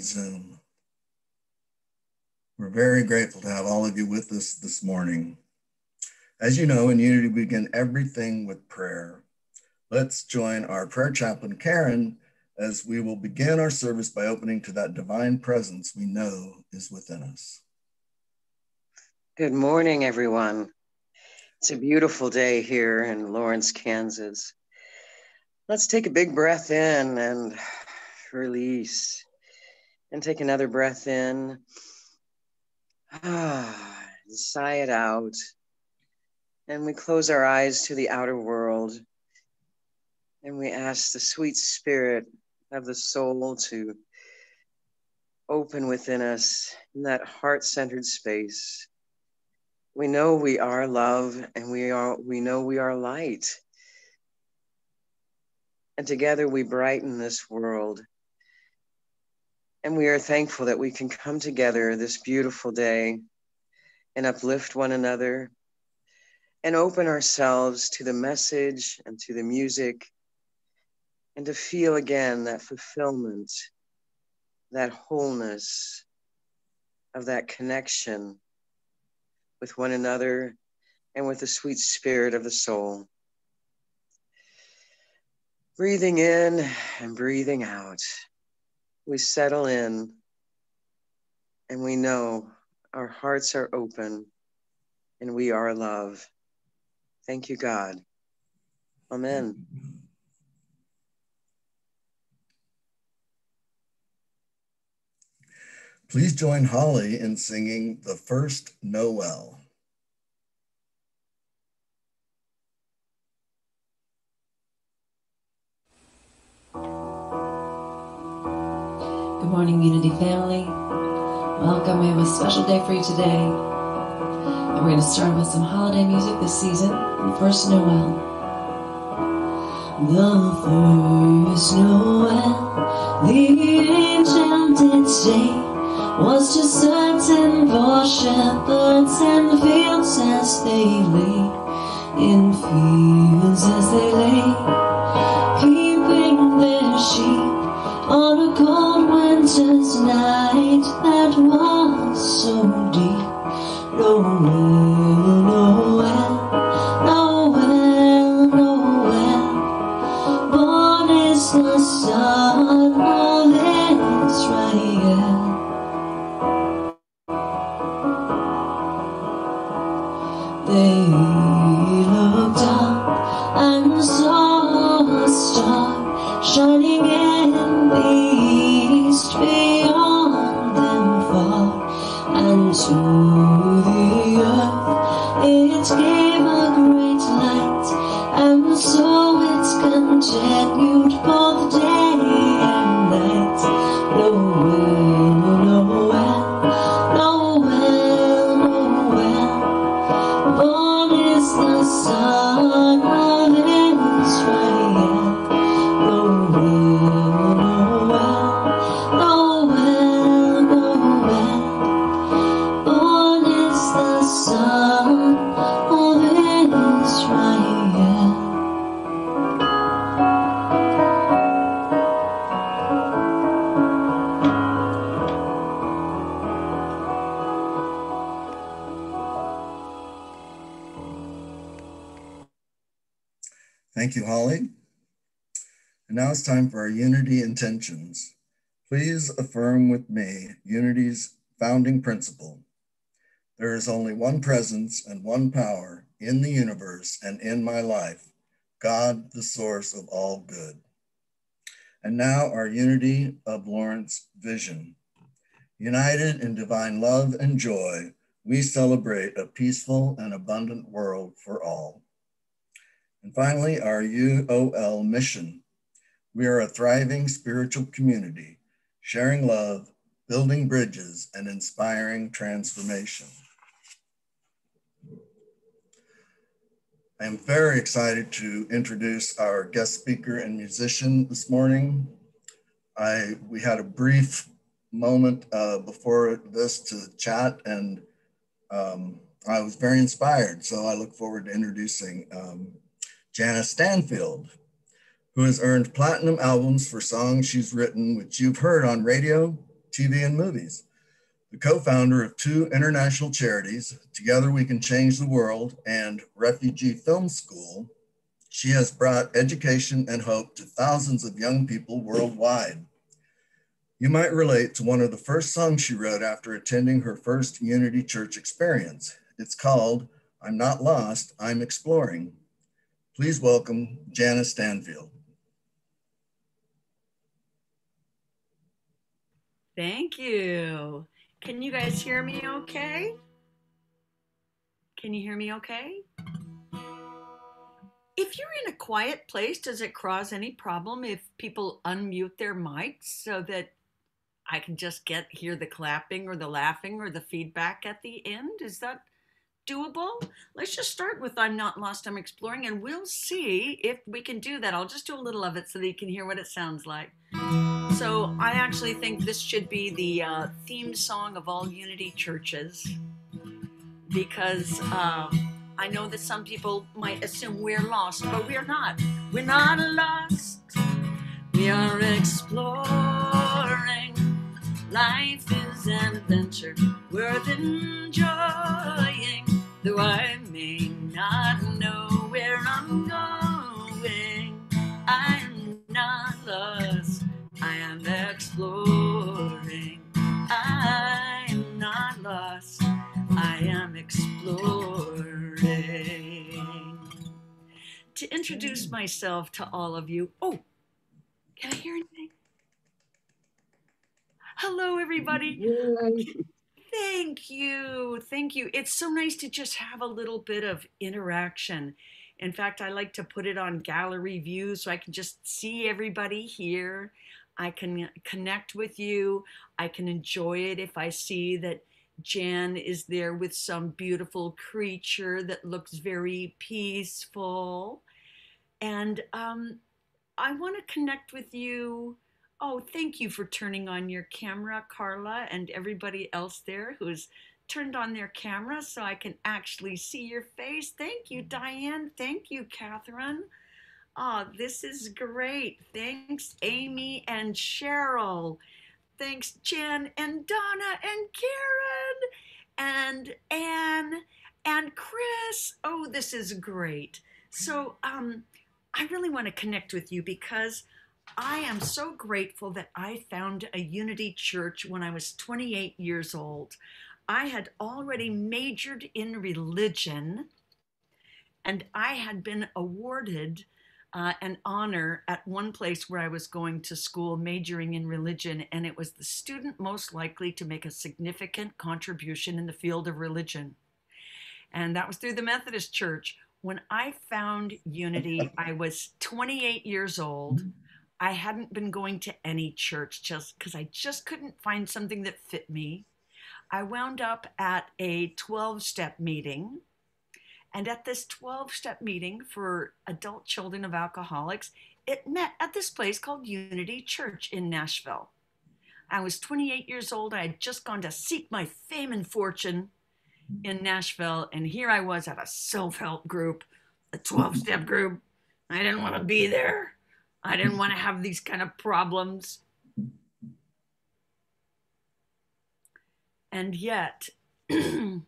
Zoom. We're very grateful to have all of you with us this morning. As you know, in Unity, we begin everything with prayer. Let's join our prayer chaplain, Karen, as we will begin our service by opening to that divine presence we know is within us. Good morning, everyone. It's a beautiful day here in Lawrence, Kansas. Let's take a big breath in and release. And take another breath in. Sigh it out. And we close our eyes to the outer world. And we ask the sweet spirit of the soul to open within us in that heart-centered space. We know we are love, and we know we are light. And together we brighten this world. And we are thankful that we can come together this beautiful day and uplift one another and open ourselves to the message and to the music and to feel again that fulfillment, that wholeness of that connection with one another and with the sweet spirit of the soul. Breathing in and breathing out. We settle in and we know our hearts are open and we are love. Thank you, God. Amen. Please join Holly in singing The First Noel. Good morning, Unity family. Welcome. We have a special day for you today. And we're going to start with some holiday music this season, the first Noel. The first Noel, the angel did say, was just certain for shepherds and fields as they lay, in fields as they lay, keeping their sheep on a cold winter's night that was so deep. Noel, Noel, Noel, Noel, born is the Son of Israel. They looked up and saw a star shining in the east beyond them far, and to the earth it gave a great light, and so it's continued both day and night. Noel, Noel, Noel, Noel, born is the Son of Israel. Noel, Noel, Noel, Noel, born is the Son of Israel. Thank you, Holly. And now it's time for our Unity intentions. Please affirm with me Unity's founding principle. There is only one presence and one power in the universe and in my life, God, the source of all good. And now our Unity of Lawrence vision. United in divine love and joy, we celebrate a peaceful and abundant world for all. And finally, our UOL mission. We are a thriving spiritual community, sharing love, building bridges, and inspiring transformation. I am very excited to introduce our guest speaker and musician this morning. We had a brief moment before this to chat, and I was very inspired. So I look forward to introducing Jana Stanfield, who has earned platinum albums for songs she's written, which you've heard on radio, TV and movies. The co-founder of 2 international charities, Together We Can Change the World and Refugee Film School, she has brought education and hope to thousands of young people worldwide. You might relate to one of the first songs she wrote after attending her first Unity Church experience. It's called I'm Not Lost, I'm Exploring. Please welcome Jana Stanfield. Thank you. Can you guys hear me okay? Can you hear me okay? If you're in a quiet place, does it cause any problem if people unmute their mics so that I can just hear the clapping or the laughing or the feedback at the end? Is that doable? Let's just start with I'm Not Lost, I'm Exploring, and we'll see if we can do that. I'll just do a little of it so that you can hear what it sounds like. So I actually think this should be the theme song of all Unity churches, because I know that some people might assume we're lost, but we're not. We're not lost. We are exploring. Life is an adventure worth enjoying. Though I may not know where I'm going, I am not lost. I am exploring. I am not lost. I am exploring. To introduce myself to all of you. Oh, can I hear anything? Hello, everybody. Thank you. Thank you. It's so nice to just have a little bit of interaction. In fact, I like to put it on gallery view so I can just see everybody here. I can connect with you. I can enjoy it if I see that Jan is there with some beautiful creature that looks very peaceful. And I want to connect with you. Oh, thank you for turning on your camera, Carla, and everybody else there who's turned on their camera so I can actually see your face. Thank you, Diane. Thank you, Catherine. Oh, this is great. Thanks, Amy and Cheryl. Thanks, Jen and Donna and Karen and Anne and Chris. Oh, this is great. So I really want to connect with you because I am so grateful that I found a Unity Church when I was 28 years old. I had already majored in religion, and I had been awarded an honor at one place where I was going to school majoring in religion, and it was the student most likely to make a significant contribution in the field of religion. And that was through the Methodist Church. When I found Unity, I was 28 years old. I hadn't been going to any church just because I just couldn't find something that fit me. I wound up at a 12-step meeting. And at this 12-step meeting for adult children of alcoholics, it met at this place called Unity Church in Nashville. I was 28 years old. I had just gone to seek my fame and fortune in Nashville. And here I was at a self-help group, a 12-step group. I didn't want to be there. I didn't want to have these kind of problems. And yet, do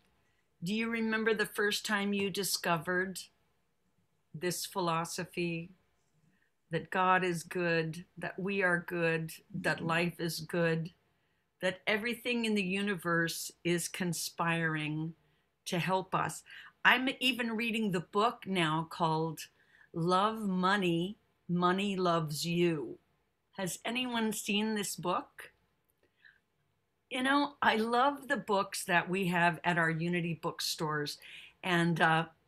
you remember the first time you discovered this philosophy that God is good, that we are good, that life is good, that everything in the universe is conspiring to help us? I'm even reading the book now called Love Money, Money Loves You. Has anyone seen this book? You know, I love the books that we have at our Unity bookstores. And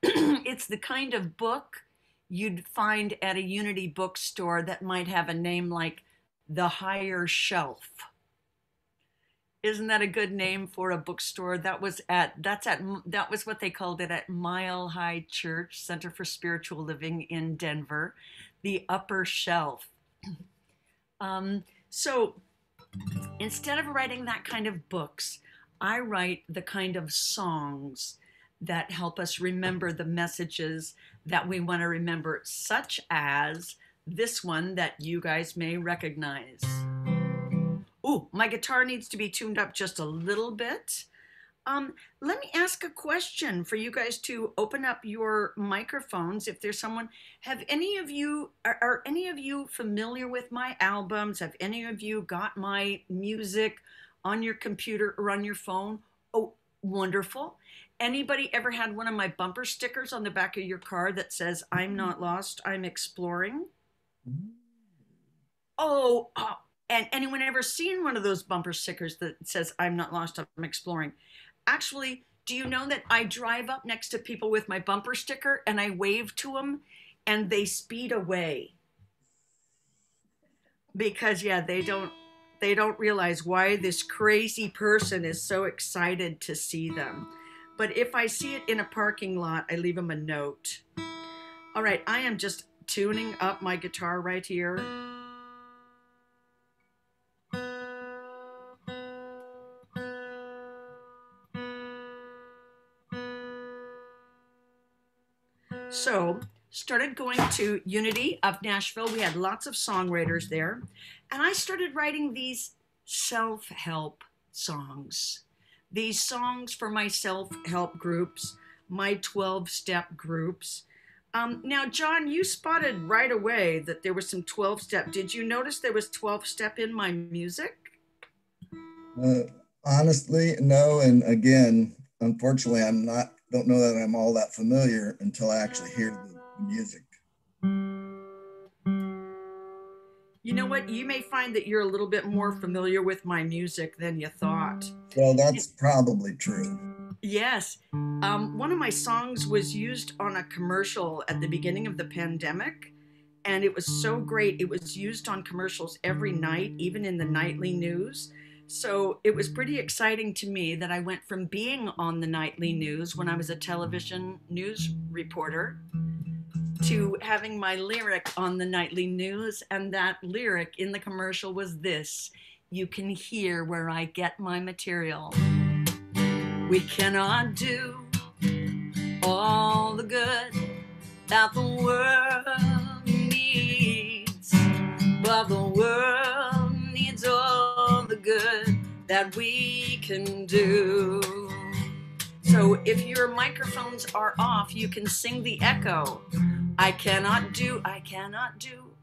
it's the kind of book you'd find at a Unity bookstore that might have a name like The Higher Shelf. Isn't that a good name for a bookstore? That was what they called it at Mile High Church, Center for Spiritual Living in Denver, The Upper Shelf. So instead of writing that kind of books, I write the kind of songs that help us remember the messages that we want to remember, such as this one that you guys may recognize. Oh, my guitar needs to be tuned up just a little bit. Let me ask a question for you guys to open up your microphones. If there's someone, have any of you, are any of you familiar with my albums? Have any of you got my music on your computer or on your phone? Oh, wonderful. Anybody ever had one of my bumper stickers on the back of your car that says, I'm not lost, I'm exploring? Oh, and anyone ever seen one of those bumper stickers that says, I'm not lost, I'm exploring? Actually, do you know that I drive up next to people with my bumper sticker and I wave to them and they speed away? Because yeah, they don't realize why this crazy person is so excited to see them. But if I see it in a parking lot, I leave them a note. All right, I am just tuning up my guitar right here. So started going to Unity of Nashville. We had lots of songwriters there. And I started writing these self-help songs. These songs for my self-help groups, my 12-step groups. Now, John, you spotted right away that there was some 12-step. Did you notice there was 12-step in my music? Honestly, no. And again, unfortunately, don't know that I'm all that familiar until I actually hear the music. You know what? You may find that you're a little bit more familiar with my music than you thought. Well, that's probably true. Yes. One of my songs was used on a commercial at the beginning of the pandemic, and it was so great. It was used on commercials every night, even in the nightly news. So it was pretty exciting to me that I went from being on the nightly news when I was a television news reporter to having my lyric on the nightly news. And that lyric in the commercial was this: you can hear where I get my material. We cannot do all the good that the world needs, but the world needs all the good that we can do. So if your microphones are off, you can sing the echo. I cannot do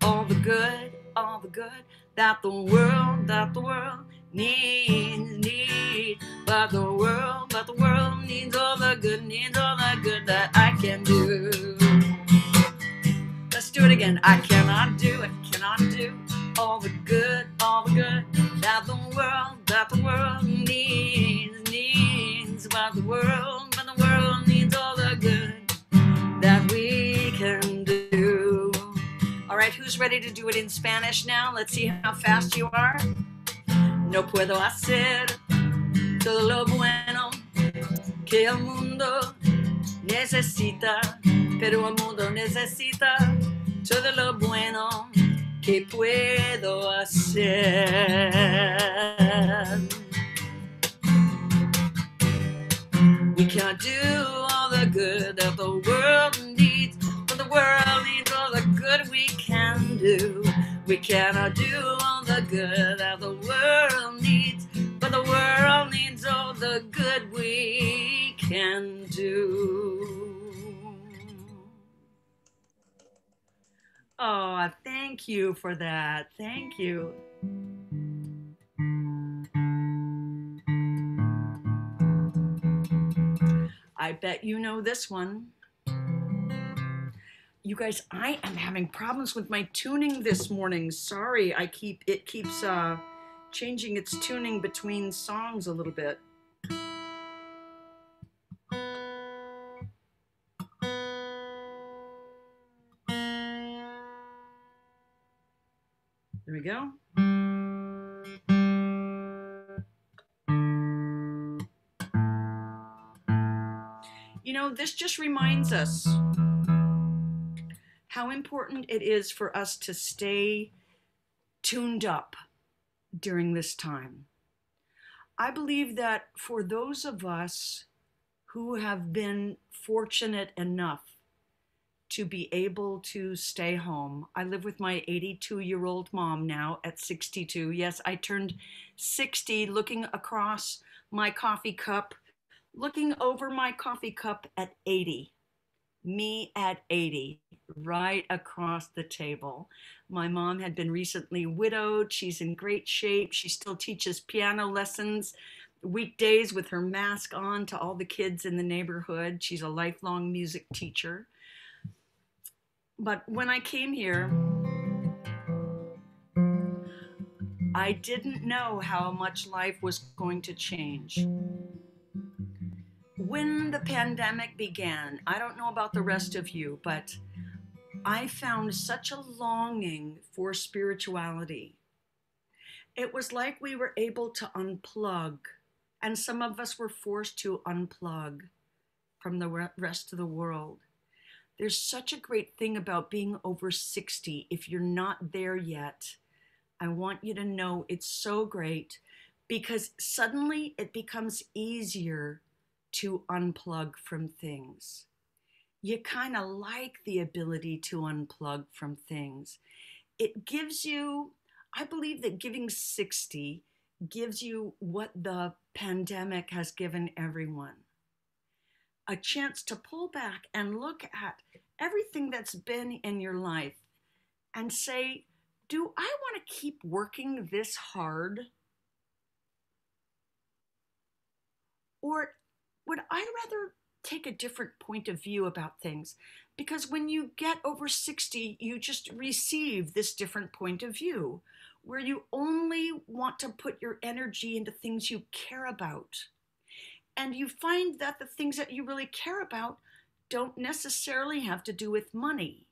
all the good that the world needs, but the world needs all the good that I can do. Let's do it again. I cannot do all the good that the world needs, but the world needs all the good that we can do. All right, who's ready to do it in Spanish now? Let's see how fast you are. No puedo hacer todo lo bueno que el mundo necesita, pero el mundo necesita todo lo bueno que puedo hacer. We can't do all the good that the world needs, but the world needs all the good we can do. We cannot do all the good that the world needs, but the world needs all the good we can do. Oh, thank you for that. Thank you. I bet you know this one. You guys, I am having problems with my tuning this morning. Sorry, it keeps changing its tuning between songs a little bit. There we go. You know, this just reminds us how important it is for us to stay tuned up during this time. I believe that for those of us who have been fortunate enough to be able to stay home. I live with my 82-year-old mom now at 62. Yes, I turned 60 looking across my coffee cup, looking over my coffee cup at 80. Me at 80, right across the table. My mom had been recently widowed. She's in great shape. She still teaches piano lessons weekdays with her mask on to all the kids in the neighborhood. She's a lifelong music teacher. But when I came here, I didn't know how much life was going to change. When the pandemic began, I don't know about the rest of you, but I found such a longing for spirituality. It was like we were able to unplug, and some of us were forced to unplug from the rest of the world. There's such a great thing about being over 60. If you're not there yet, I want you to know it's so great, because suddenly it becomes easier to unplug from things. You kind of like the ability to unplug from things. It gives you, I believe that giving 60 gives you what the pandemic has given everyone. A chance to pull back and look at everything that's been in your life and say, do I want to keep working this hard? Or would I rather take a different point of view about things? Because when you get over 60, you just receive this different point of view where you only want to put your energy into things you care about. And you find that the things that you really care about don't necessarily have to do with money.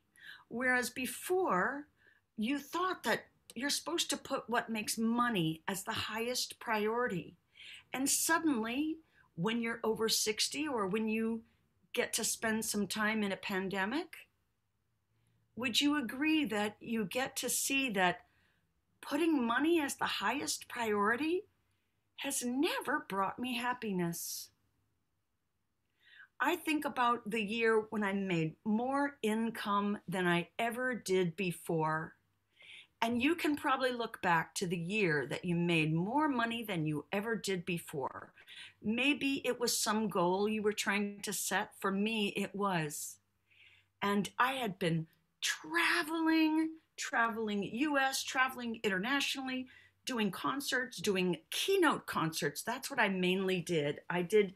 Whereas before, you thought that you're supposed to put what makes money as the highest priority. And suddenly, when you're over 60 or when you get to spend some time in a pandemic, would you agree that you get to see that putting money as the highest priority has never brought me happiness? I think about the year when I made more income than I ever did before. And you can probably look back to the year that you made more money than you ever did before. Maybe it was some goal you were trying to set. For me, it was. And I had been traveling US, traveling internationally, doing concerts, doing keynote concerts. That's what I mainly did. I did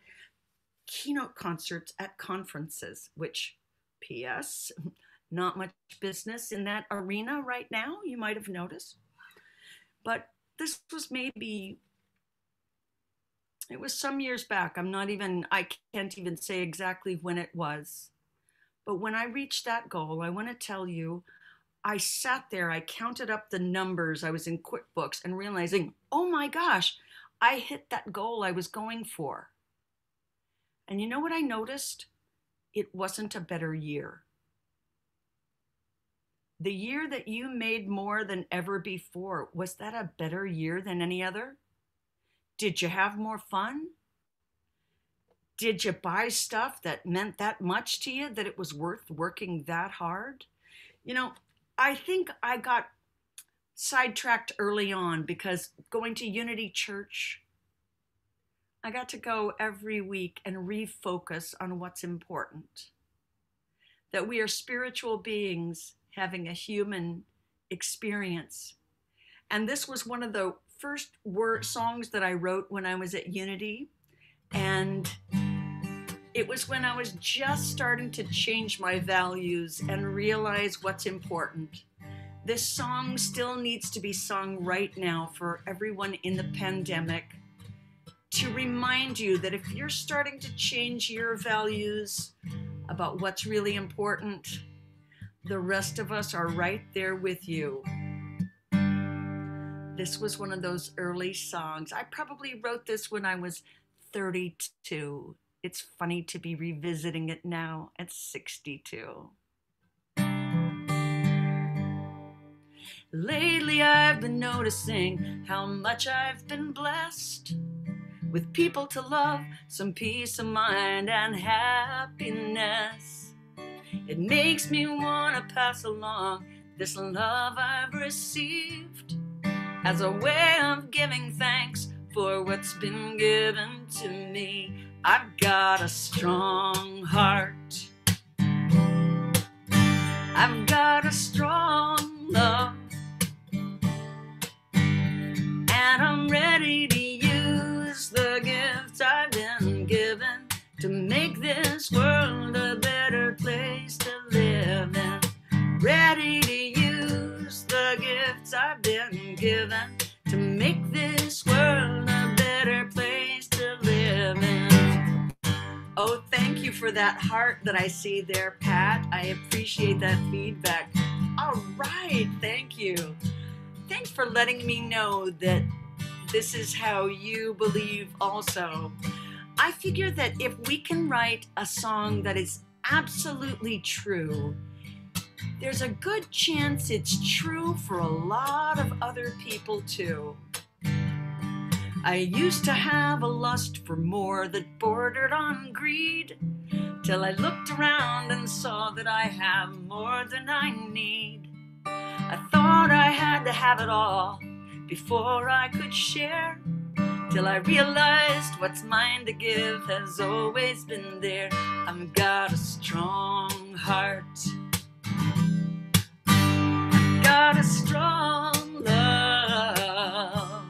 keynote concerts at conferences, which, P.S., not much business in that arena right now, you might have noticed. But this was maybe, it was some years back. I can't even say exactly when it was. But when I reached that goal, I want to tell you, I sat there, I counted up the numbers. I was in QuickBooks and realizing, oh my gosh, I hit that goal I was going for. And you know what I noticed? It wasn't a better year. The year that you made more than ever before, was that a better year than any other? Did you have more fun? Did you buy stuff that meant that much to you, that it was worth working that hard? You know, I think I got sidetracked early on because going to Unity Church, I got to go every week and refocus on what's important. That we are spiritual beings having a human experience. And this was one of the first songs that I wrote when I was at Unity. And it was when I was just starting to change my values and realize what's important. This song still needs to be sung right now for everyone in the pandemic, to remind you that if you're starting to change your values about what's really important, the rest of us are right there with you. This was one of those early songs. I probably wrote this when I was 32. It's funny to be revisiting it now at 62. Lately I've been noticing how much I've been blessed with people to love, some peace of mind and happiness. It makes me want to pass along this love I've received as a way of giving thanks for what's been given to me. I've got a strong heart. I've got a strong love. And I'm ready to use the gifts I've been given to make this world a better place to live in. Ready to use the gifts I've been given to make this world a better place to live in. Oh, thank you for that heart that I see there, Pat. I appreciate that feedback. All right, thank you. Thanks for letting me know that this is how you believe also. I figure that if we can write a song that is absolutely true, there's a good chance it's true for a lot of other people too. I used to have a lust for more that bordered on greed, till I looked around and saw that I have more than I need. I thought I had to have it all before I could share, till I realized what's mine to give has always been there. I've got a strong heart. I've got a strong love.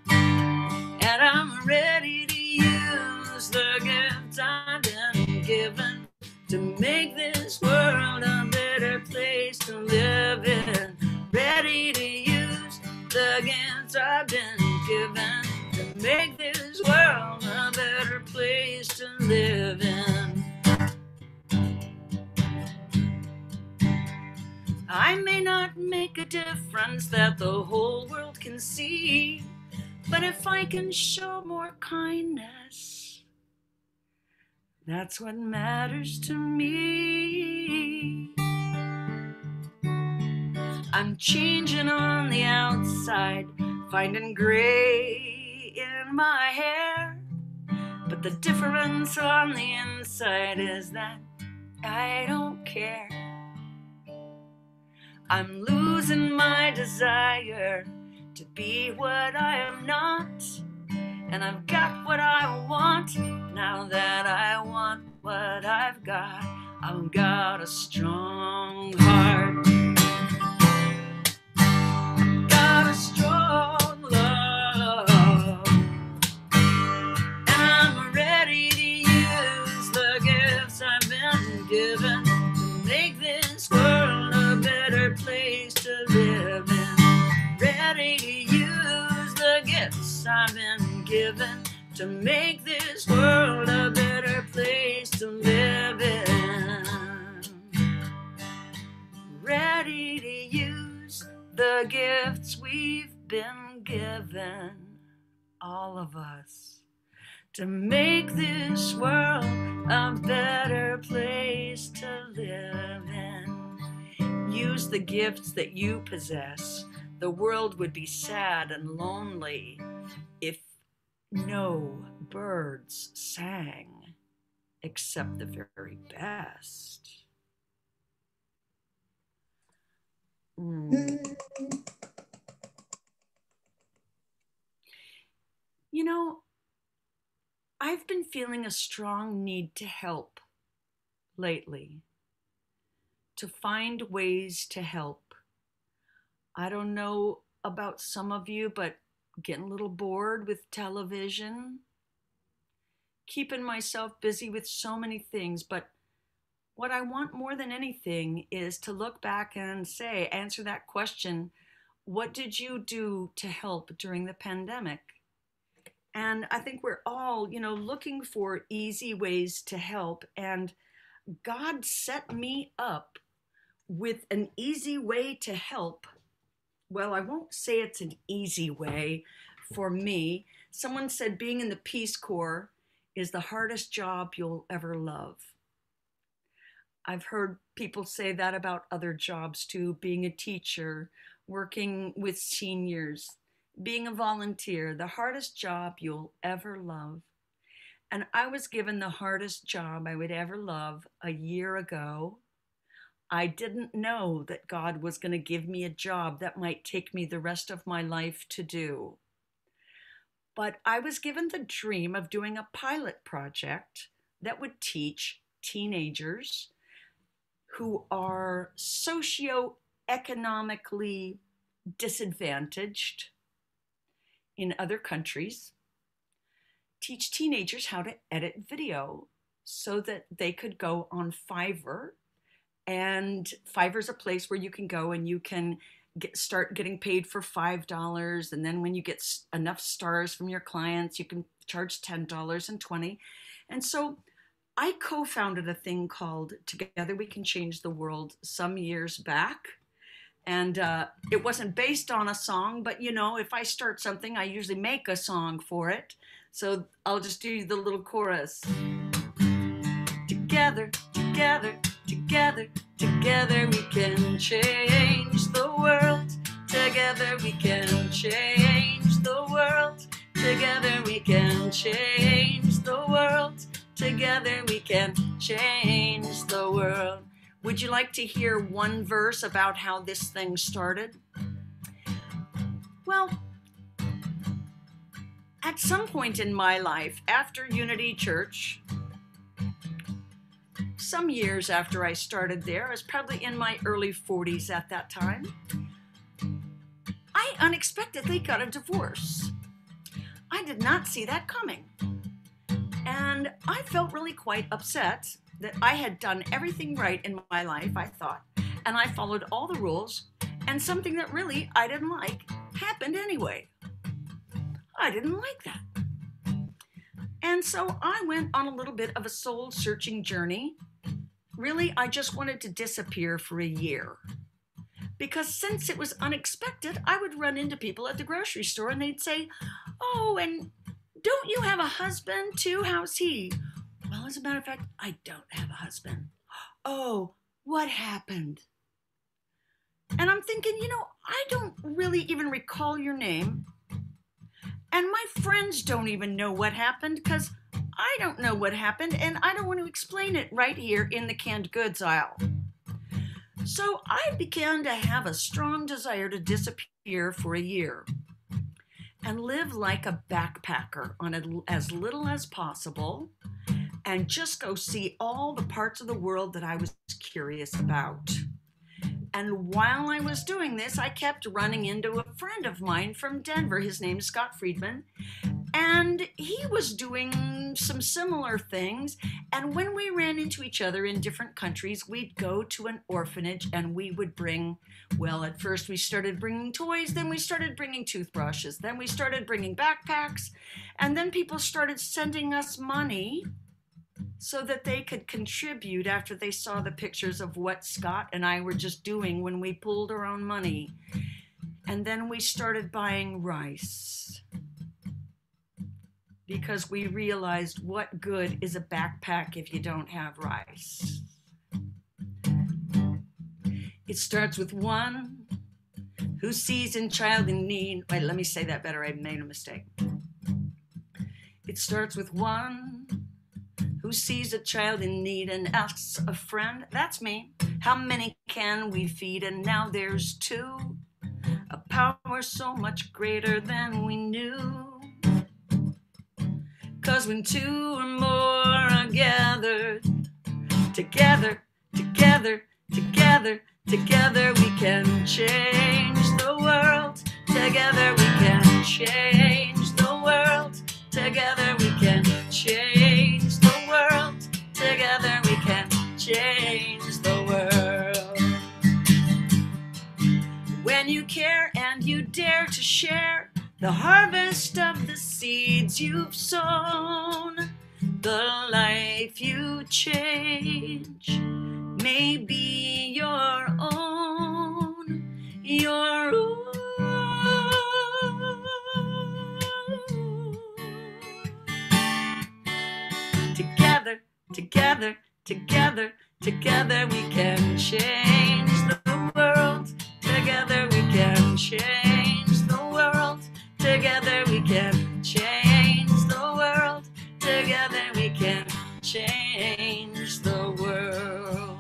And I'm ready to use the gifts I've been given to make this world a better place to live in. Ready to use the gifts I've been given to make this world a better place to live in. I may not make a difference that the whole world can see, but if I can show more kindness, that's what matters to me. I'm changing on the outside, finding gray in my hair, but the difference on the inside is that I don't care. I'm losing my desire to be what I am not, and I've got what I want now that I want what I've got. I've got a strong heart. I've got a strong love. And I'm ready to use the gifts I've been given to make this world a better place to live in. Ready to use the gifts I've been given to make this world a better place to live in. Ready to use the gifts we've been given, all of us, to make this world a better place to live in. Use the gifts that you possess. The world would be sad and lonely if no birds sang, except the very best. You know, I've been feeling a strong need to help lately, to find ways to help. I don't know about some of you, but getting a little bored with television, keeping myself busy with so many things. But what I want more than anything is to look back and say, answer that question, what did you do to help during the pandemic? And I think we're all, looking for easy ways to help. And God set me up with an easy way to help. Well, I won't say it's an easy way for me. Someone said being in the Peace Corps is the hardest job you'll ever love. I've heard people say that about other jobs too, being a teacher, working with seniors, being a volunteer, the hardest job you'll ever love. And I was given the hardest job I would ever love a year ago I didn't know that God was going to give me a job that might take me the rest of my life to do. But I was given the dream of doing a pilot project that would teach teenagers who are socioeconomically disadvantaged in other countries, teach teenagers how to edit video so that they could go on Fiverr. And Fiverr's a place where you can go and you can start getting paid for $5. And then when you get enough stars from your clients, you can charge $10 and $20. And so I co-founded a thing called Together We Can Change the World some years back. And it wasn't based on a song, but you know, if I start something, I usually make a song for it. So I'll just do the little chorus. Together, together, together, together we can change the world. Together we can change the world. Together we can change the world. Together we can change the world. Would you like to hear one verse about how this thing started? Well, at some point in my life, after Unity Church, some years after I started there, I was probably in my early 40s at that time, I unexpectedly got a divorce. I did not see that coming. And I felt really quite upset that I had done everything right in my life, I thought, and I followed all the rules, and something that really I didn't like happened anyway. I didn't like that. And so I went on a little bit of a soul-searching journey. Really, I just wanted to disappear for a year. Because since it was unexpected, I would run into people at the grocery store and they'd say, "Oh, and don't you have a husband too? How's he?" Well, as a matter of fact, I don't have a husband. "Oh, what happened?" And I'm thinking, you know, I don't really even recall your name. And my friends don't even know what happened because I don't know what happened and I don't want to explain it right here in the canned goods aisle. So I began to have a strong desire to disappear for a year and live like a backpacker on as little as possible and just go see all the parts of the world that I was curious about. And while I was doing this, I kept running into a friend of mine from Denver. His name is Scott Friedman. And he was doing some similar things. And when we ran into each other in different countries, we'd go to an orphanage and we would bring, well, at first we started bringing toys, then we started bringing toothbrushes, then we started bringing backpacks, and then people started sending us money so that they could contribute after they saw the pictures of what Scott and I were just doing when we pulled our own money. And then we started buying rice because we realized what good is a backpack if you don't have rice. It starts with one who sees a child in need. Wait, let me say that better. I made a mistake. It starts with one who sees a child in need and asks a friend, that's me, how many can we feed? And now there's two, a power so much greater than we knew. 'Cause when two or more are gathered, together, together, together, together we can change the world. Together we can change the world. Together we can change the world. Together we can change the world. When you care and you dare to share the harvest of the seeds you've sown, the life you change may be your own, your own. Together, together, together, together we can change the world. Together we can change the world. Together we can change the world. Together we can change the world.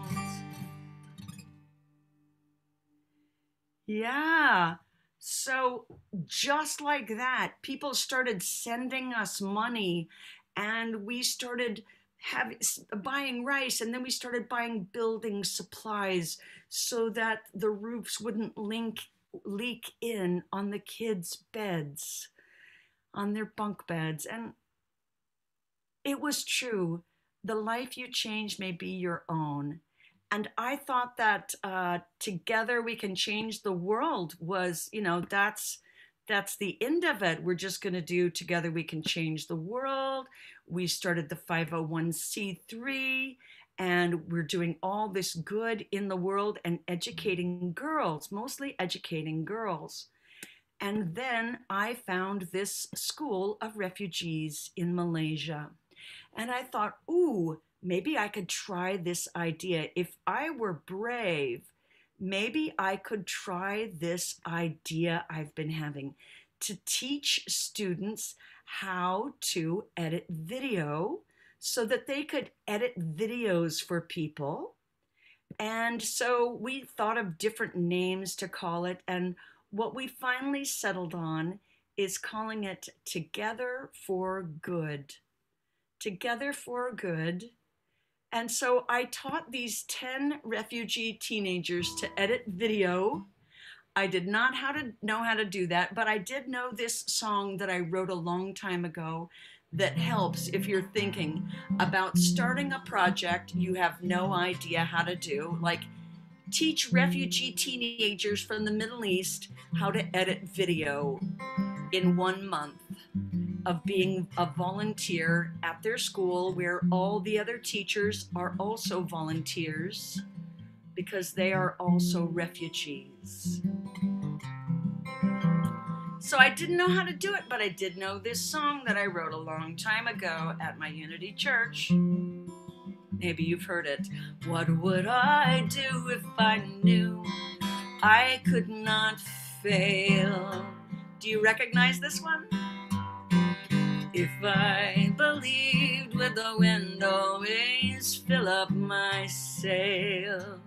just like that, people started sending us money, and we started buying rice, and then we started buying building supplies so that the roofs wouldn't leak in on the kids' beds, on their bunk beds. And it was true. The life you change may be your own. And I thought that together we can change the world was, that's the end of it. We're just going to do together we can change the world. We started the 501c3, and we're doing all this good in the world and educating girls, mostly educating girls. And then I found this school of refugees in Malaysia. And I thought, ooh, maybe I could try this idea. If I were brave, maybe I could try this idea I've been having to teach students how to edit video so that they could edit videos for people. And so we thought of different names to call it. And what we finally settled on is calling it Together for Good. Together for Good. And so I taught these 10 refugee teenagers to edit video. I did not know how to do that, but I did know this song that I wrote a long time ago that helps if you're thinking about starting a project you have no idea how to do, like teach refugee teenagers from the Middle East how to edit video in 1 month of being a volunteer at their school, where all the other teachers are also volunteers because they are also refugees. So I didn't know how to do it, but I did know this song that I wrote a long time ago at my Unity Church. Maybe you've heard it. What would I do if I knew I could not fail? Do you recognize this one? If I believed with the wind always fill up my sail,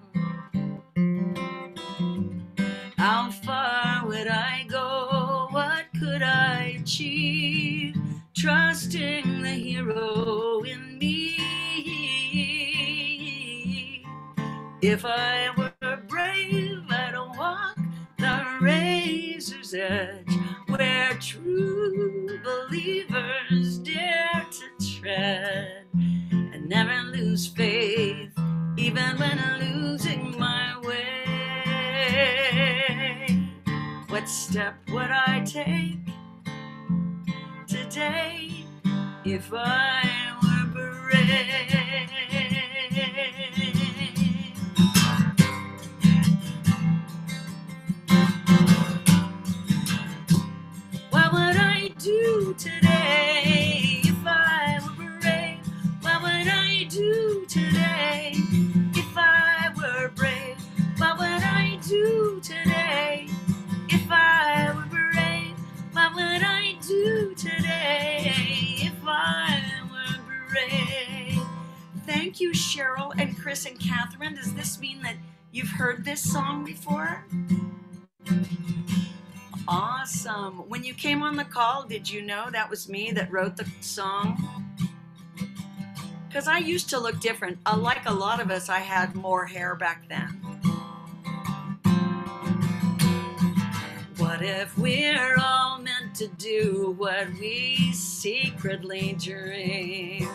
how far would I go? What could I achieve? Trusting the hero in me. If I were brave, I'd walk the razor's edge, where true believers dare to tread, and never lose faith, even when losing my way. What step would I take today if I were brave? What would I do today if I were brave? What would I do today if I were brave? What would I do today if I were brave? What would I do today if I were brave? Thank you, Cheryl and Chris and Catherine. Does this mean that you've heard this song before? Awesome. When you came on the call, did you know that was me that wrote the song? Because I used to look different. Like a lot of us, I had more hair back then. What if we're all meant to do what we secretly dream?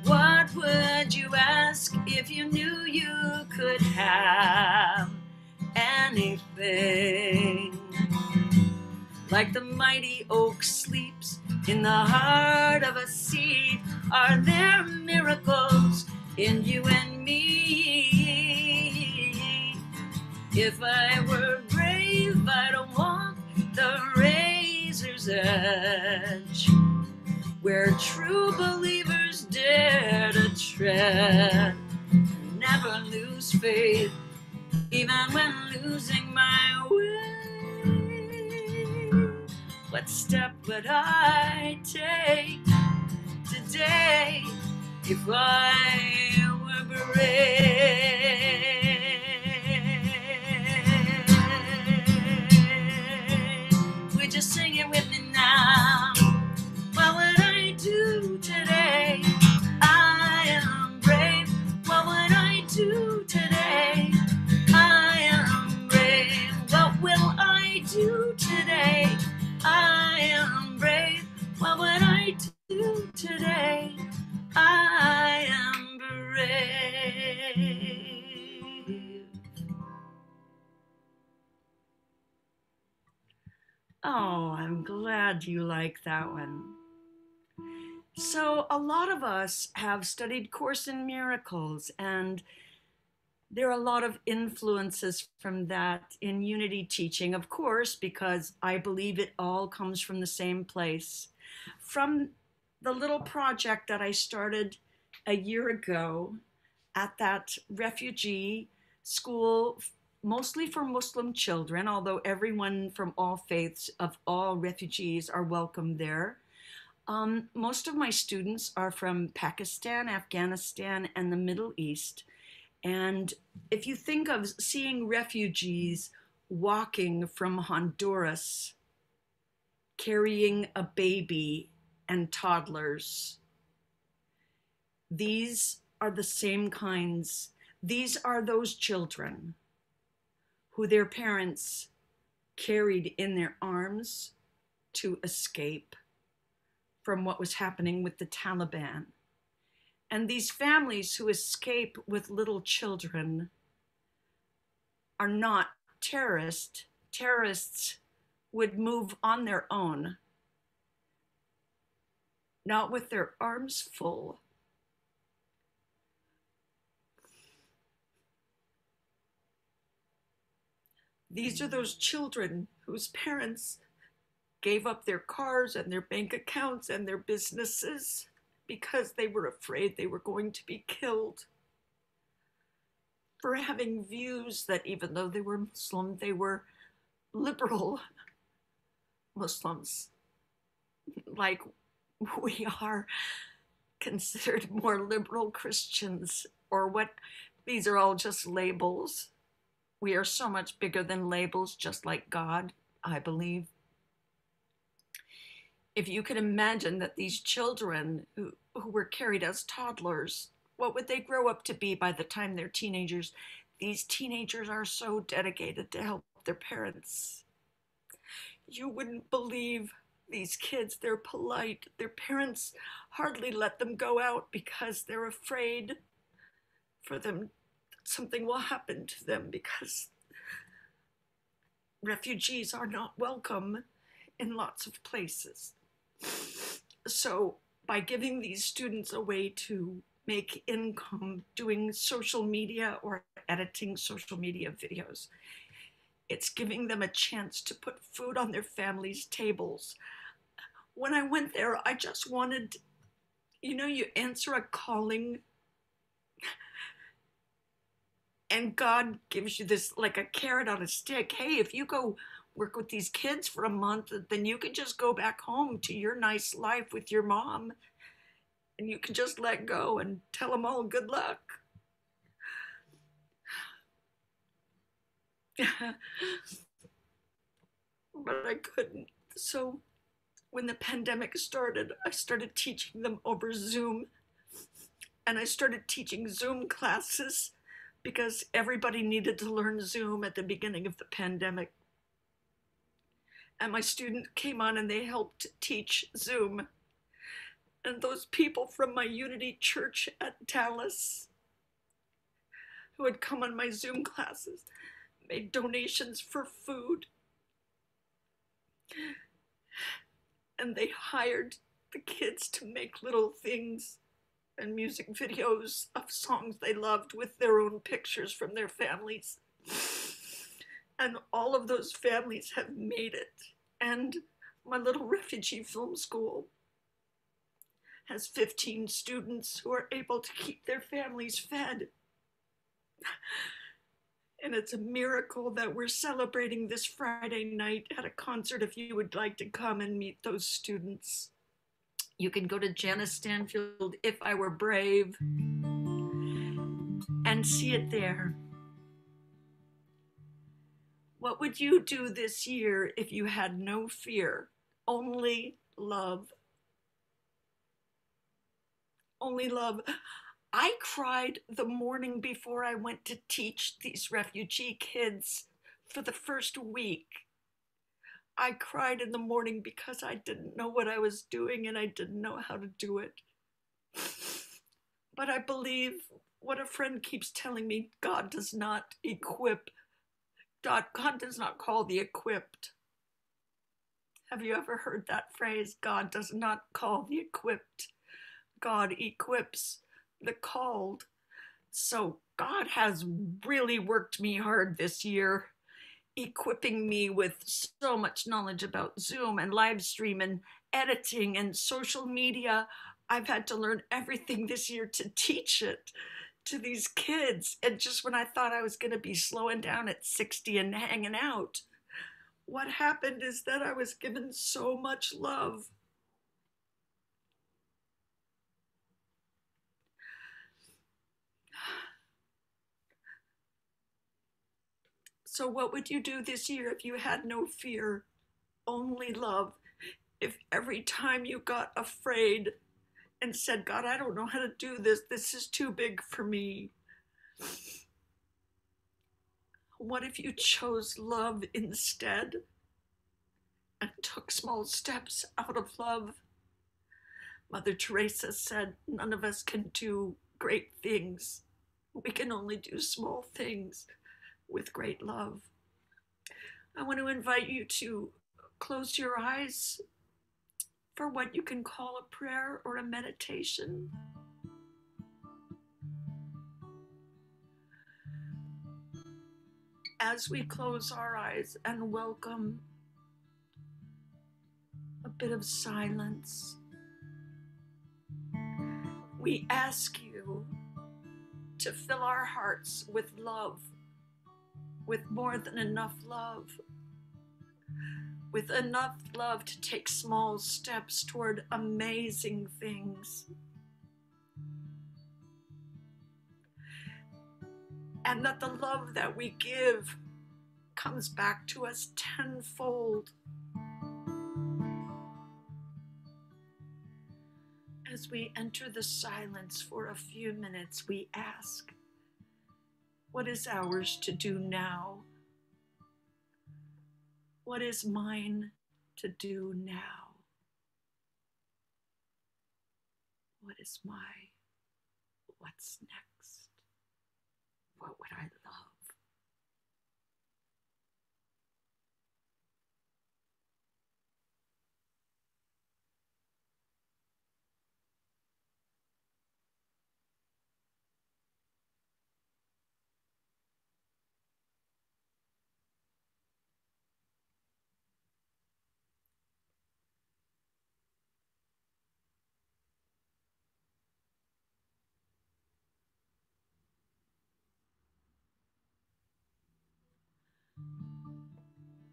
What would you ask if you knew you could have anything? Like the mighty oak sleeps in the heart of a seed, are there miracles in you and me? If I were brave, I'd walk the razor's edge, where true believers dare to tread, never lose faith, even when losing my way. What step would I take today if I were brave? glad you like that one. So a lot of us have studied Course in Miracles, and there are a lot of influences from that in unity teaching, of course, because I believe it all comes from the same place. From the little project that I started a year ago at that refugee school, mostly for Muslim children, although everyone from all faiths of all refugees are welcome there. Most of my students are from Pakistan, Afghanistan, and the Middle East. And if you think of seeing refugees walking from Honduras, carrying a baby and toddlers, these are the same kinds. These are those children who their parents carried in their arms to escape from what was happening with the Taliban. And these families who escape with little children are not terrorists. Terrorists would move on their own, not with their arms full. These are those children whose parents gave up their cars and their bank accounts and their businesses because they were afraid they were going to be killed for having views that even though they were Muslim, they were liberal Muslims, like we are considered more liberal Christians, or what, these are all just labels. We are so much bigger than labels, just like God, I believe. If you could imagine that these children who were carried as toddlers, what would they grow up to be by the time they're teenagers? These teenagers are so dedicated to help their parents. You wouldn't believe these kids, they're polite. Their parents hardly let them go out because they're afraid for them, something will happen to them, because refugees are not welcome in lots of places. So by giving these students a way to make income doing social media or editing social media videos, it's giving them a chance to put food on their families' tables. When I went there, I just wanted, you answer a calling and God gives you this, like a carrot on a stick. Hey, if you go work with these kids for a month, then you can just go back home to your nice life with your mom, and you can just let go and tell them all good luck. But I couldn't. So when the pandemic started, I started teaching them over Zoom, and I started teaching Zoom classes because everybody needed to learn Zoom at the beginning of the pandemic. And my student came on and they helped teach Zoom. And those people from my Unity Church at Dallas who had come on my Zoom classes made donations for food. And they hired the kids to make little things and music videos of songs they loved with their own pictures from their families. And all of those families have made it. And my little refugee film school has 15 students who are able to keep their families fed. And it's a miracle that we're celebrating this Friday night at a concert. If you would like to come and meet those students, you can go to Jana Stanfield, If I Were Brave, and see it there. What would you do this year if you had no fear, only love? Only love. I cried the morning before I went to teach these refugee kids for the first week. I cried in the morning because I didn't know what I was doing and I didn't know how to do it. But I believe what a friend keeps telling me, God does not equip, God does not call the equipped. Have you ever heard that phrase? God does not call the equipped. God equips the called. So God has really worked me hard this year, equipping me with so much knowledge about Zoom and live stream and editing and social media. I've had to learn everything this year to teach it to these kids. And just when I thought I was going to be slowing down at 60 and hanging out, what happened is that I was given so much love. So what would you do this year if you had no fear, only love? If every time you got afraid and said, God, I don't know how to do this. This is too big for me. What if you chose love instead and took small steps out of love? Mother Teresa said, none of us can do great things. We can only do small things with great love. I want to invite you to close your eyes for what you can call a prayer or a meditation. As we close our eyes and welcome a bit of silence, we ask you to fill our hearts with love, with more than enough love, with enough love to take small steps toward amazing things. And that the love that we give comes back to us tenfold. As we enter the silence for a few minutes, we ask, what is ours to do now? What is mine to do now? What is what's next? What would I love?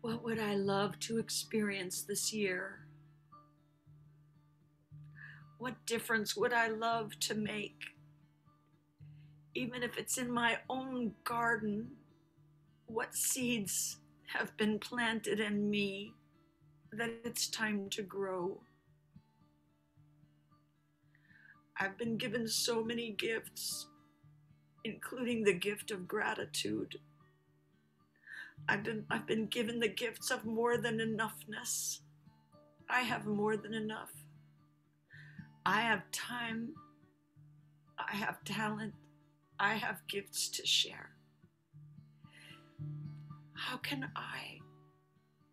What would I love to experience this year? What difference would I love to make? Even if it's in my own garden, what seeds have been planted in me that it's time to grow? I've been given so many gifts, including the gift of gratitude. I've been given the gifts of more than enoughness. I have more than enough. I have time. I have talent. I have gifts to share. How can I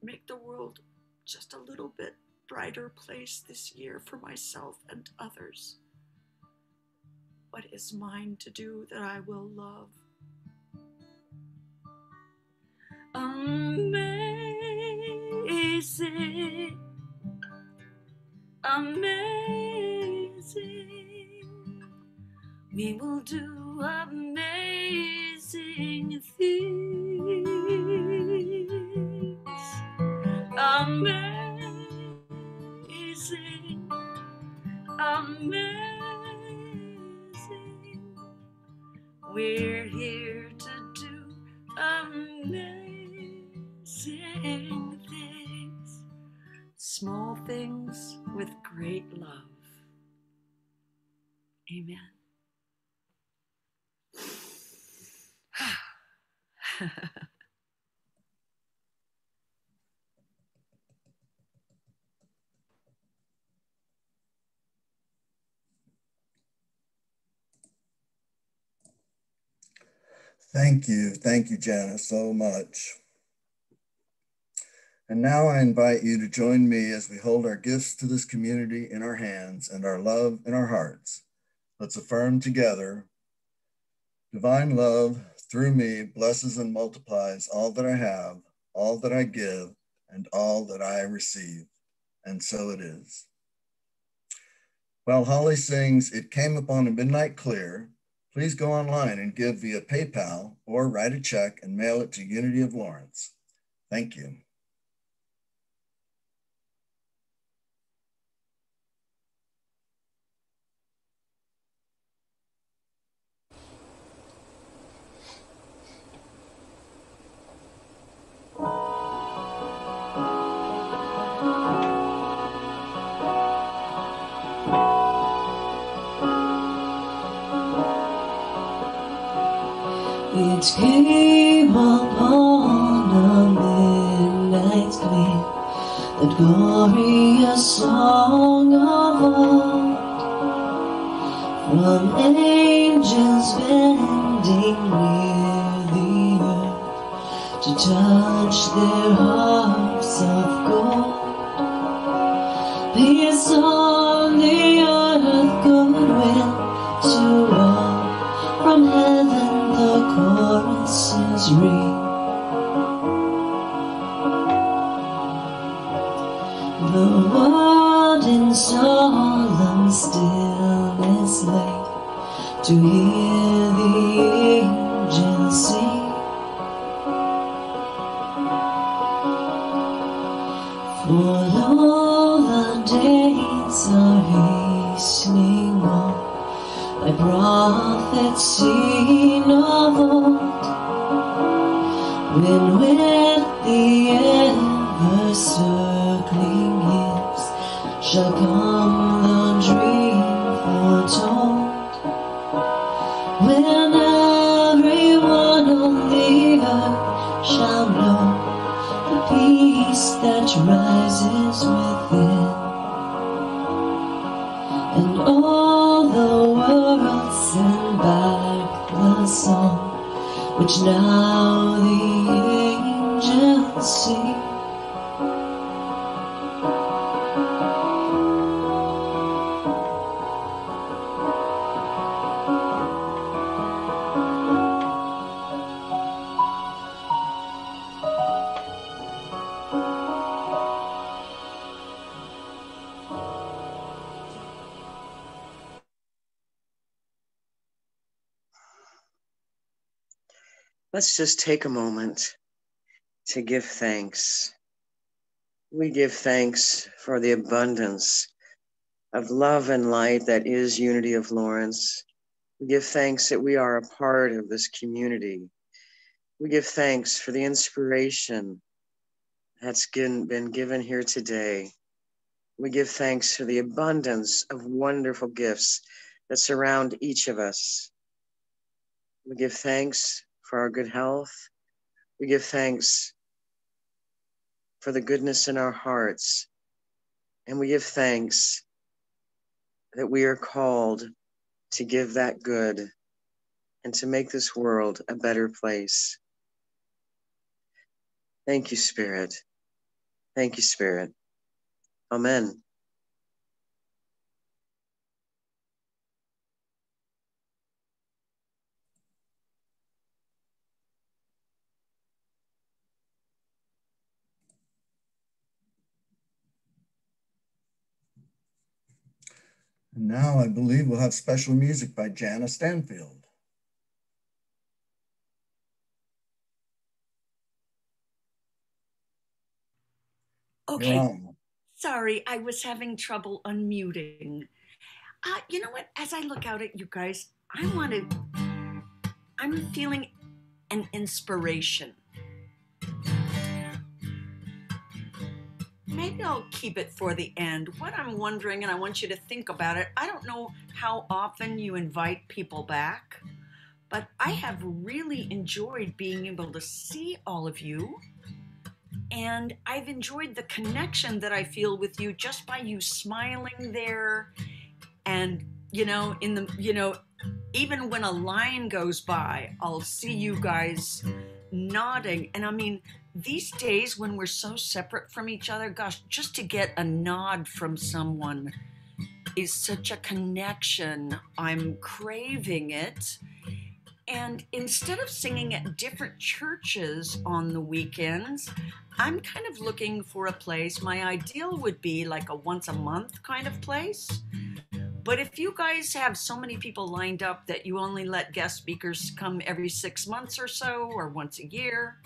make the world just a little bit brighter place this year for myself and others? What is mine to do that I will love? Amazing, amazing. We will do amazing things. Amazing, amazing. We're here to do amazing things. Small things with great love. Amen. Thank you, Jana, so much. And now I invite you to join me as we hold our gifts to this community in our hands and our love in our hearts. Let's affirm together, divine love through me blesses and multiplies all that I have, all that I give, and all that I receive. And so it is. While Holly sings "It Came Upon a Midnight Clear," please go online and give via PayPal or write a check and mail it to Unity of Lawrence. Thank you. It came upon a midnight clear, that glorious song of old, from angels bending near the earth to touch their harps of gold. Peace on the earth, goodwill to all, from heaven the choruses ring. The world in solemn stillness lay to hear the angels sing. For lo, the days are hastening on, by prophets seen of old, when with the ever-circling years shall come the dream foretold, when everyone on the earth shall know the peace that rises within, and all the world send back the song which now the angels sing. Let's just take a moment to give thanks. We give thanks for the abundance of love and light that is Unity of Lawrence. We give thanks that we are a part of this community. We give thanks for the inspiration that's been given here today. We give thanks for the abundance of wonderful gifts that surround each of us. We give thanks for our good health. We give thanks for the goodness in our hearts. And we give thanks that we are called to give that good and to make this world a better place. Thank you, Spirit. Thank you, Spirit. Amen. And now I believe we'll have special music by Jana Stanfield. Okay, sorry, I was having trouble unmuting. You know what? As I look out at you guys, I'm feeling an inspiration. Maybe I'll keep it for the end. What I'm wondering, and I want you to think about it, I don't know how often you invite people back, but I have really enjoyed being able to see all of you. And I've enjoyed the connection that I feel with you just by you smiling there. And, even when a line goes by, I'll see you guys nodding. And I mean, these days when we're so separate from each other, gosh, just to get a nod from someone is such a connection. I'm craving it. And instead of singing at different churches on the weekends, I'm kind of looking for a place. My ideal would be like a once a month kind of place. But if you guys have so many people lined up that you only let guest speakers come every 6 months or so, or once a year,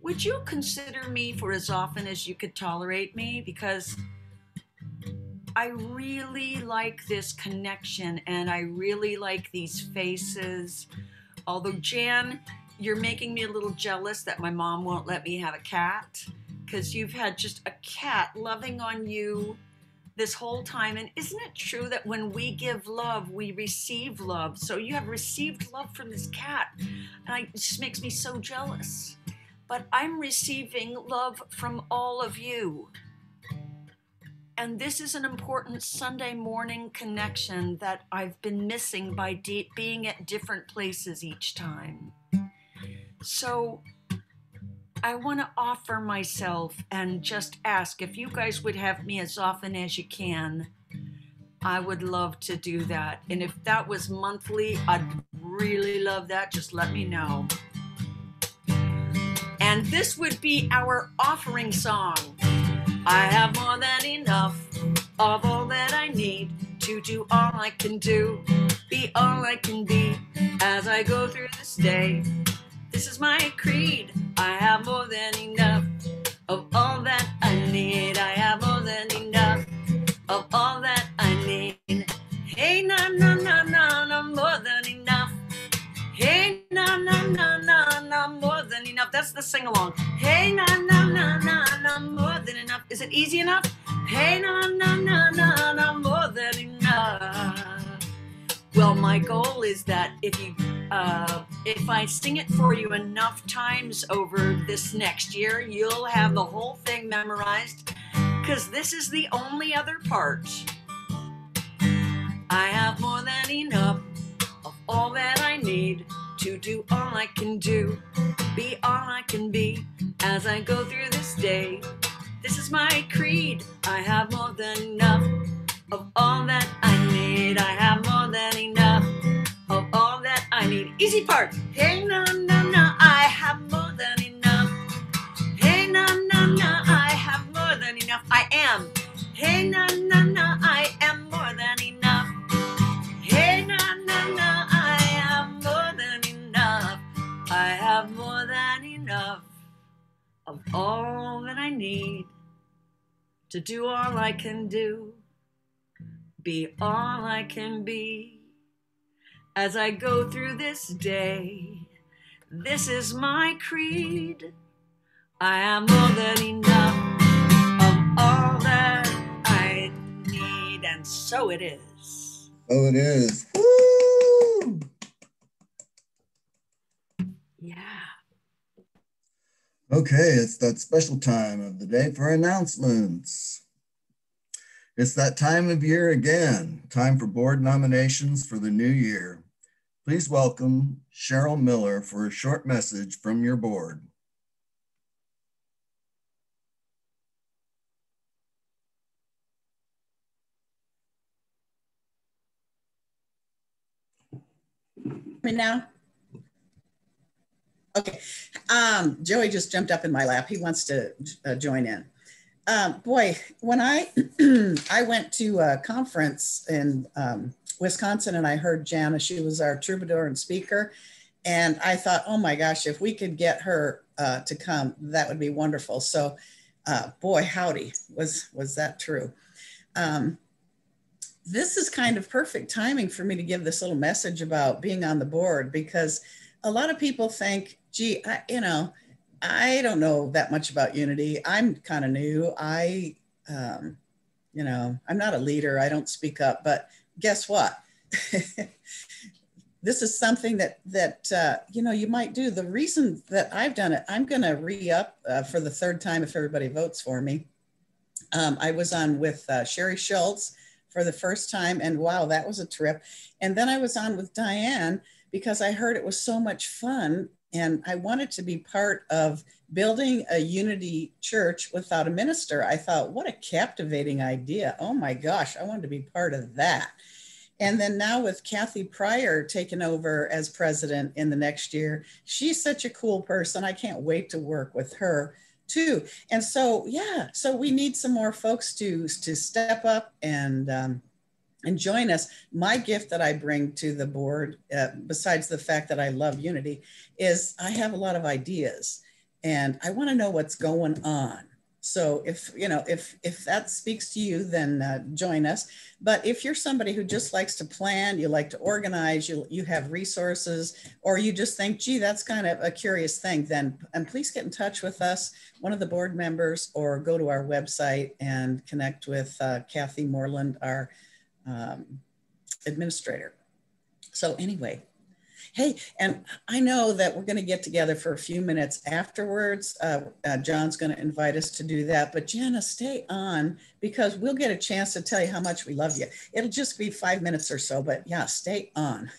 would you consider me for as often as you could tolerate me? Because I really like this connection and I really like these faces. Although, Jan, you're making me a little jealous that my mom won't let me have a cat, because you've had just a cat loving on you this whole time. And isn't it true that when we give love, we receive love? So you have received love from this cat. And it just makes me so jealous. But I'm receiving love from all of you. And this is an important Sunday morning connection that I've been missing by being at different places each time. So I want to offer myself and just ask if you guys would have me as often as you can. I would love to do that. And if that was monthly, I'd really love that. Just let me know. And this would be our offering song. I have more than enough of all that I need to do all I can do, be all I can be as I go through this day. This is my creed. I have more than enough of all that I need. I have more than enough of all that I need. Hey, na, na, na, na, na, more than enough. Hey, na, na, na, na, na, more than enough. That's the sing-along. Hey, na, na, na, na, na, more than enough. Is it easy enough? Hey, na, na, na, na, na, more than enough. Well, my goal is that if I sing it for you enough times over this next year, you'll have the whole thing memorized, because this is the only other part. I have more than enough of all that I need to do all I can do, be all I can be as I go through this day. This is my creed. I have more than enough of all that I need. I have more than enough of all that I need. Easy part. Hey, no, no, no, I have more than enough. Hey, no, no, no, I have more than enough. I am. Hey, no, no, no, I am more than enough. Hey, no, no, no, I am more than enough. I have more than enough of all that I need to do all I can do, be all I can be as I go through this day. This is my creed. I am more than enough of all that I need, and so it is. So it is. Woo! Yeah. Okay, it's that special time of the day for announcements. It's that time of year again, time for board nominations for the new year. Please welcome Cheryl Miller for a short message from your board. Me now? Okay. Joey just jumped up in my lap. He wants to join in. Boy, when I went to a conference in Wisconsin and I heard Jana, she was our troubadour and speaker. And I thought, oh my gosh, if we could get her to come, that would be wonderful. So boy, howdy, was that true. This is kind of perfect timing for me to give this little message about being on the board, because a lot of people think, gee, I don't know that much about Unity. I'm kind of new. I'm not a leader. I don't speak up, but guess what? This is something that you might do. The reason that I've done it, I'm going to re-up for the third time if everybody votes for me. I was on with Sherry Schultz for the first time, and wow, that was a trip. And then I was on with Diane because I heard it was so much fun And I wanted to be part of building a unity church without a minister. I thought, what a captivating idea. Oh my gosh, I wanted to be part of that. And then now with Kathy Pryor taking over as president in the next year, she's such a cool person. I can't wait to work with her too. And so, yeah, so we need some more folks to step up and join us. My gift that I bring to the board, besides the fact that I love unity, is I have a lot of ideas and I want to know what's going on. So if that speaks to you, then join us. But if you're somebody who just likes to plan, you like to organize, you have resources, or you just think, gee, that's kind of a curious thing, then please get in touch with us, one of the board members, or go to our website and connect with Kathy Moreland, our administrator. So anyway, hey, and I know that we're going to get together for a few minutes afterwards. John's going to invite us to do that, but Jana, stay on because we'll get a chance to tell you how much we love you. It'll just be 5 minutes or so, but yeah, stay on.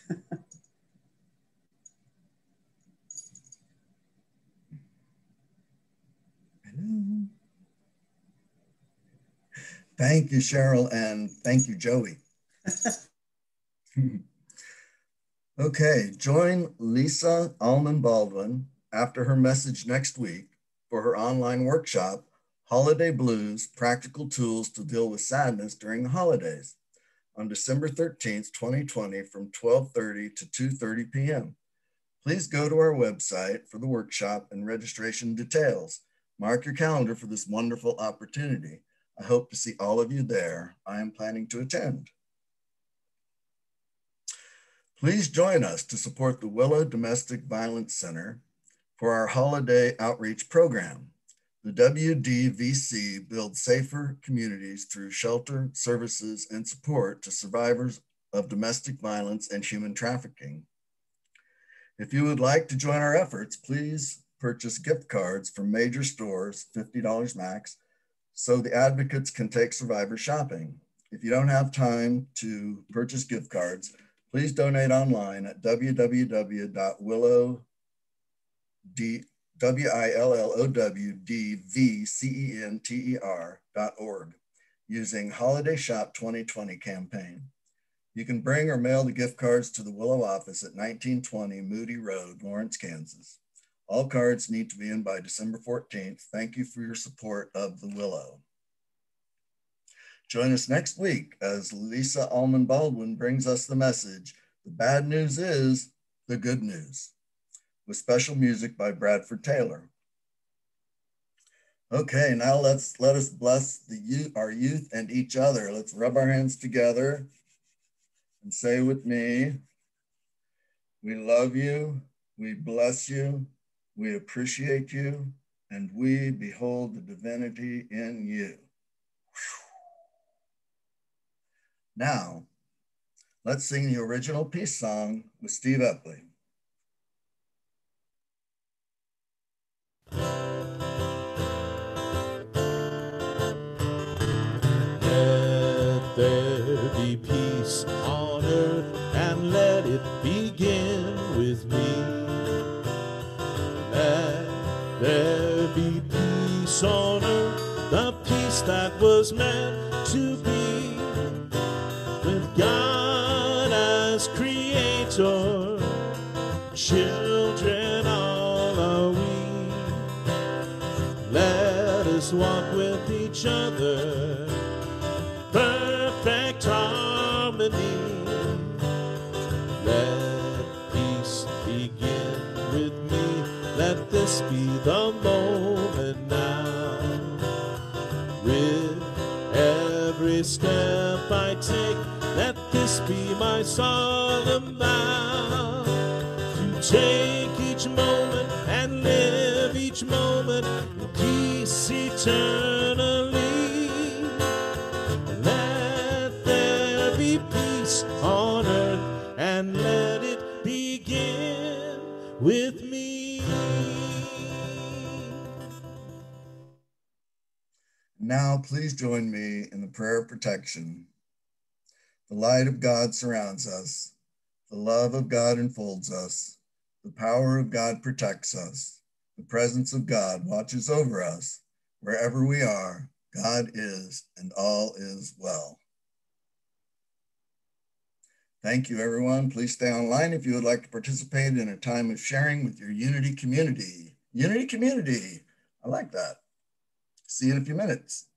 Thank you, Cheryl, and thank you, Joey. Okay, join Lisa Allman Baldwin after her message next week for her online workshop, Holiday Blues, Practical Tools to Deal with Sadness During the Holidays, on December 13th, 2020 from 12:30 to 2:30 p.m. Please go to our website for the workshop and registration details. Mark your calendar for this wonderful opportunity. I hope to see all of you there. I am planning to attend. Please join us to support the Willow Domestic Violence Center for our holiday outreach program. The WDVC builds safer communities through shelter, services, and support to survivors of domestic violence and human trafficking. If you would like to join our efforts, please purchase gift cards from major stores, $50 max, so the advocates can take survivors shopping. If you don't have time to purchase gift cards, please donate online at willowdvcenter.org using Holiday Shop 2020 campaign. You can bring or mail the gift cards to the Willow office at 1920 Moody Road, Lawrence, Kansas. All cards need to be in by December 14th. Thank you for your support of the Willow. Join us next week as Lisa Allman Baldwin brings us the message, The Bad News Is the Good News, with special music by Bradford Taylor. Okay, now let us bless our youth and each other. Let's rub our hands together and say with me, we love you, we bless you, we appreciate you, and we behold the divinity in you. Now, let's sing the original peace song with Steve Epley. Let there be peace on earth and let it begin with me. Let there be peace on earth, the peace that was meant to be. With God as creator, children all are we. Let us walk with each other, perfect harmony. Let peace begin with me. Let this be the moment now. With every step I take, let this be my solemn vow, to take each moment and live each moment in peace eternally. Let there be peace on earth and let it begin with me. Now, please join me in the prayer of protection. The light of God surrounds us. The love of God enfolds us. The power of God protects us. The presence of God watches over us. Wherever we are, God is, and all is well. Thank you, everyone. Please stay online if you would like to participate in a time of sharing with your Unity community. Unity community. I like that. See you in a few minutes.